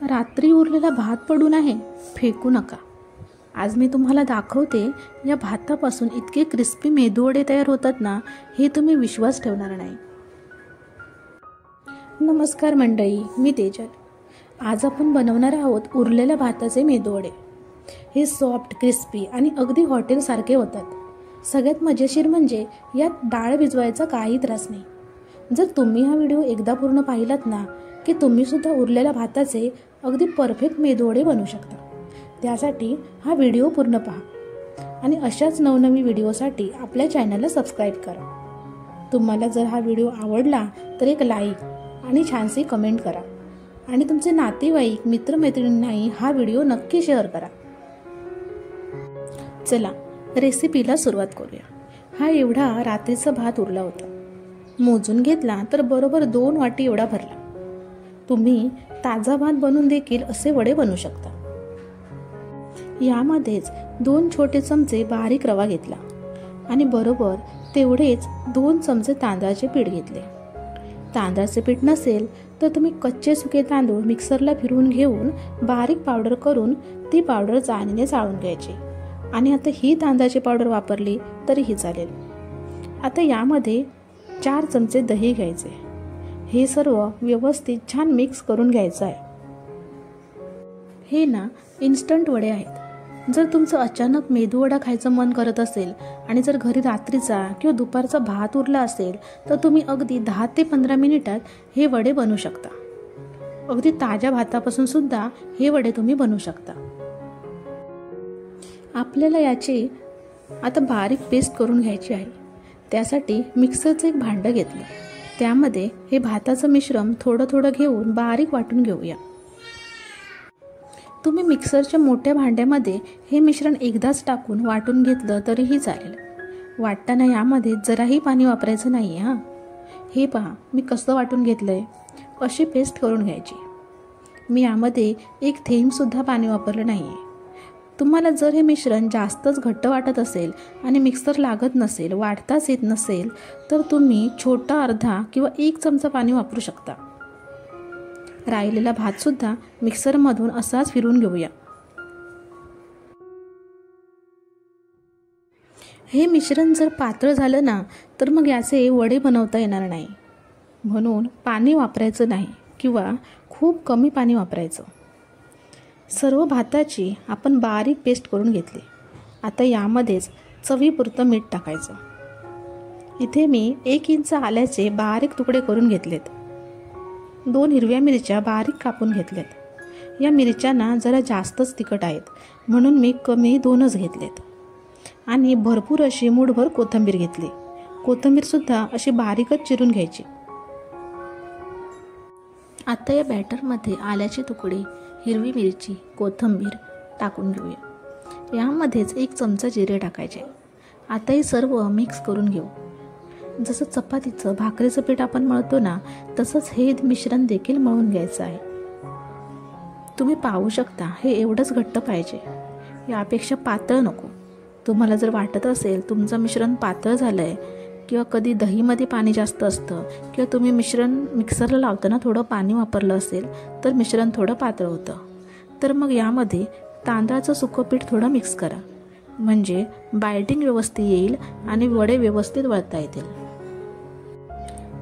रात्री उरलेला भात पडून आहे, फेकू नका. आज मी तुम्हाला दाखवते या भातापासून इतके क्रिस्पी मेदूवडे तयार होतात ना, हे तुम्ही विश्वास ठेवणार नाही. नमस्कार मंडळी, मी तेजल. आज आपण बनवणार आहोत उरलेल्या भाताचे मेदूवडे. हे सॉफ्ट, क्रिस्पी आणि अगदी हॉटेलसारखे होतात. सगळ्यात मजेशीर म्हणजे यात डाळ भिजवायचा काही त्रास नाही. जर तुम्ही हा व्हिडिओ एकदा पूर्ण पाहिलात ना, की तुम्ही सुद्धा उरलेल्या भाताचे अगदी परफेक्ट मेदूवडे बनवू शकता. त्यासाठी हा व्हिडिओ पूर्ण पहा आणि अशाच नवनवीन व्हिडिओसाठी आपल्या चॅनलला सबस्क्राईब करा. तुम्हाला जर हा व्हिडिओ आवडला तर एक लाईक आणि छानशी कमेंट करा आणि तुमचे नातेवाईक, मित्रमैत्रिणींनाही हा व्हिडिओ नक्की शेअर करा. चला रेसिपीला सुरुवात करूया. हा एवढा रात्रीचा भात उरला होता. मोजून घेतला तर बरोबर 2 वाटी एवढा भरला. तुम्ही ताजा भात बनवून देखील असे वडे बनवू शकता. यामध्येच 2 छोटे चमचे बारीक रवा घेतला आणि बरोबर तेवढेच 2 चमचे तांदळाचे पीठ घेतले. तांदळाचे पीठ नसेल तर तुम्ही कच्चे सुके तांदूळ मिक्सरला फिरवून घेऊन बारीक पावडर करून ती पावडर चाळणीने चाळून घ्यायची. आणि आता ही तांदळाची पावडर वापरली तरीही चालेल. आता यामध्ये 4 चमचे दही घ्यायचे. हे सर्व व्यवस्थित छान मिक्स करून घ्यायचं आहे. हे ना इन्स्टंट वडे आहेत. जर तुमचं अचानक मेदूवडा खायचं मन करत असेल आणि जर घरी रात्रीचा किंवा दुपारचा भात उरला असेल तर तुम्ही अगदी 10 ते 15 मिनिटात हे वडे बनवू शकता. अगदी ताज्या भातापासून सुद्धा हे वडे तुम्ही बनवू शकता. आपल्याला याची आता बारीक पेस्ट करून घ्यायची आहे. त्यासाठी मिक्सरचं एक भांडं घेतलं. त्यामध्ये हे भाताचं मिश्रण थोडं थोडं घेऊन बारीक वाटून घेऊया. तुम्ही मिक्सरच्या मोठ्या भांड्यामध्ये हे मिश्रण एकदाच टाकून वाटून घेतलं तरीही चालेल. वाटताना यामध्ये जराही पाणी वापरायचं नाही आहे. हे पहा मी कसं वाटून घेतलंय. अशी पेस्ट करून घ्यायची. मी यामध्ये एक थेंबसुद्धा पाणी वापरलं नाही आहे. तुम्हाला जर हे मिश्रण जास्तच घट्ट वाटत असेल आणि मिक्सर लागत नसेल, वाटताच येत नसेल तर तुम्ही छोटा अर्धा किंवा 1 चमचा पाणी वापरू शकता. राहिलेला भातसुद्धा मिक्सरमधून असाच फिरवून घेऊया. हे मिश्रण जर पातळ झालं ना तर मग याचे वडे बनवता येणार नाही. म्हणून पाणी वापरायचं नाही किंवा खूप कमी पाणी वापरायचं. सर्व भाताची आपण बारीक पेस्ट करून घेतली. आता यामध्येच चवीपुरतं मीठ टाकायचं. इथे मी 1 इंच आल्याचे बारीक तुकडे करून घेतलेत. 2 हिरव्या मिरच्या बारीक कापून घेतल्यात. या मिरच्यांना जरा जास्तच तिखट आहेत म्हणून मी कमी 2च घेतलेत. आणि भरपूर अशी मूठभर कोथिंबीर घेतली. कोथिंबीरसुद्धा अशी बारीकच चिरून घ्यायची. आता या बॅटरमध्ये आल्याची तुकडे, हिरवी मिरची, कोथिंबीर टाकून घेऊया. यामध्येच 1 चमचा जिरे टाकायचे. आता हे सर्व मिक्स करून घेऊ. जसं चपातीचं, भाकरीचं पीठ आपण मळतो ना, तसंच हे मिश्रण देखील मळून घ्यायचं आहे. तुम्ही पाहू शकता हे एवढंच घट्ट पाहिजे, यापेक्षा पातळ नको. तुम्हाला जर वाटत असेल तुमचं मिश्रण पातळ झालं आहे किंवा कधी दहीमध्ये पाणी जास्त असतं किंवा तुम्ही मिश्रण मिक्सरला लावताना थोडं पाणी वापरलं असेल तर मिश्रण थोडं पातळ होतं, तर मग यामध्ये तांदळाचं सुकं पीठ थोडं मिक्स करा. म्हणजे बायटिंग व्यवस्थित येईल आणि वडे व्यवस्थित वळता येतील.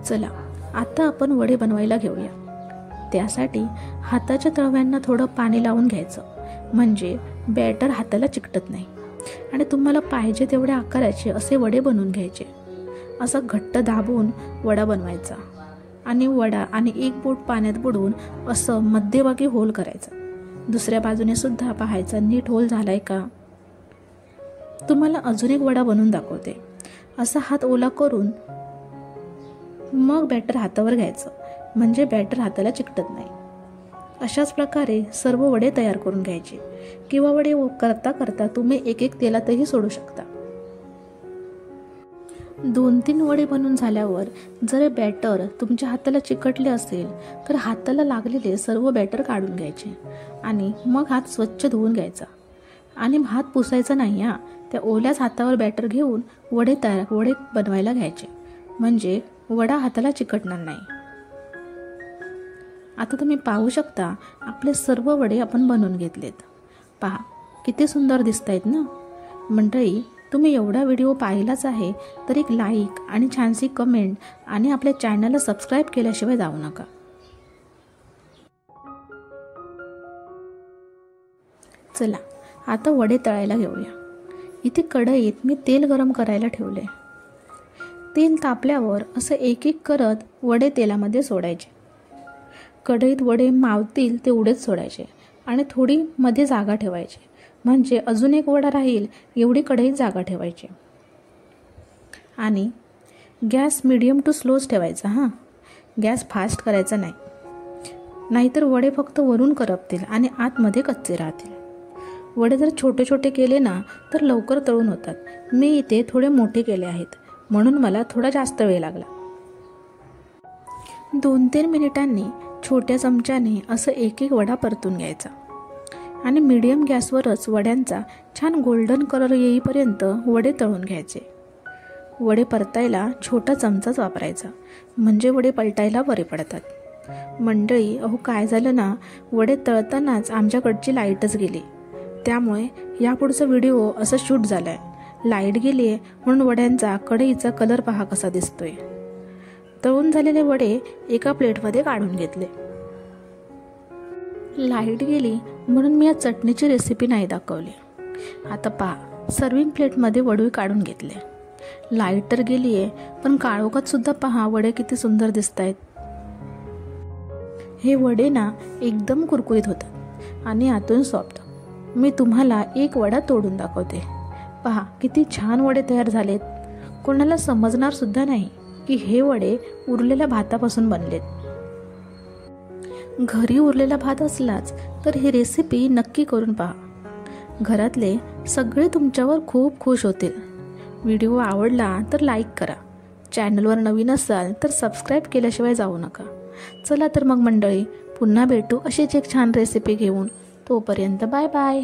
चला आता आपण वडे बनवायला घेऊया. त्यासाठी हाताच्या तळव्यांना थोडं पाणी लावून घ्यायचं. म्हणजे बॅटर हाताला चिकटत नाही आणि तुम्हाला पाहिजे तेवढ्या आकाराचे असे वडे बनवून घ्यायचे. असा घट्ट दाबून वडा बनवायचा आणि वडा आणि 1 बोट पाण्यात बुडवून असं मध्यभागी होल करायचा. दुसऱ्या बाजूने सुद्धा पाहायचा नीट होल झालाय का. तुम्हाला अजून एक वडा बनवून दाखवते. असा हात ओला करून मग बॅटर हातावर घ्यायचं. म्हणजे बॅटर हाताला चिकटत नाही. अशाच प्रकारे सर्व वडे तयार करून घ्यायचे किंवा वडे करता करता तुम्ही एक तेलातही सोडू शकता. 2-3 वडे बनवून झाल्यावर जर बॅटर तुमच्या हाताला चिकटले असेल तर हाताला लागलेले सर्व बॅटर काढून घ्यायचे आणि मग हात स्वच्छ धुवून घ्यायचा. आणि हात पुसायचा नाही. त्या ओल्याच हातावर बॅटर घेऊन वडे बनवायला घ्यायचे. म्हणजे वडा हाताला चिकटणार नाही. आता तुम्ही पाहू शकता आपले सर्व वडे आपण बनवून घेतलेत. पहा किती सुंदर दिसत आहेत ना. मंडळी, तुम्ही एवढा व्हिडिओ पाहिलाच आहे तर एक लाईक आणि छानशी कमेंट आणि आपल्या चॅनलला सबस्क्राईब केल्याशिवाय जाऊ नका. चला आता वडे तळायला घेऊया. इथे कढईत मी तेल गरम करायला ठेवले. तेल तापल्यावर असं एक एक करत वडे तेलामध्ये सोडायचे. कढईत वडे मावतील तेवढेच सोडायचे आणि थोडी मध्ये जागा ठेवायची, म्हणजे अजून एक वडा राहील एवढी कढईत जागा ठेवायची. आणि गॅस मीडियम टू स्लोच ठेवायचा. हां, गॅस फास्ट करायचा नाही, नाहीतर वडे फक्त वरून करपतील आणि आतमध्ये कच्चे राहतील. वडे जर छोटे छोटे केले ना तर लवकर तळून होतात. मी इथे थोडे मोठे केले आहेत म्हणून मला थोडा जास्त वेळ लागला. 2-3 मिनिटांनी छोट्या चमच्याने असं एक एक वडा परतून घ्यायचा आणि मीडियम गॅसवरच वड्यांचा छान गोल्डन कलर येईपर्यंत वडे तळून घ्यायचे. वडे परतायला छोटा चमचाच वापरायचा, म्हणजे वडे पलटायला बरे पडतात. मंडळी, अहो काय झालं ना, वडे तळतानाच आमच्याकडची लाईटच गेली, त्यामुळे यापुढचा व्हिडिओ असं शूट झाला आहे. लाईट गेली आहे म्हणून वड्यांचा कढईचा कलर पहा कसा दिसतोय. तळून झालेले वडे एका प्लेटमध्ये काढून घेतले. लाईट गेली म्हणून मी या चटणीची रेसिपी नाही दाखवली. आता पहा, सर्विंग प्लेटमध्ये वडे काढून घेतले. लाईट तर गेली आहे पण काळोखात सुद्धा पहा वडे किती सुंदर दिसत आहेत. हे वडे ना एकदम कुरकुरीत होतात आणि आतून सॉफ्ट. मी तुम्हाला एक वडा तोडून दाखवते. पहा किती छान वडे तयार झालेत. कोणाला समजणार सुद्धा नाही की हे वडे उरलेल्या भातापासून बनलेत. घरी उरलेला भात असलाच तर ही रेसिपी नक्की करून पहा. घरातले सगळे तुमच्यावर खूप खुश होतील. व्हिडिओ आवडला तर लाईक करा. चॅनलवर नवीन असाल तर सबस्क्राईब केल्याशिवाय जाऊ नका. चला तर मग मंडळी, पुन्हा भेटू अशीच एक छान रेसिपी घेऊन. तोपर्यंत बाय बाय.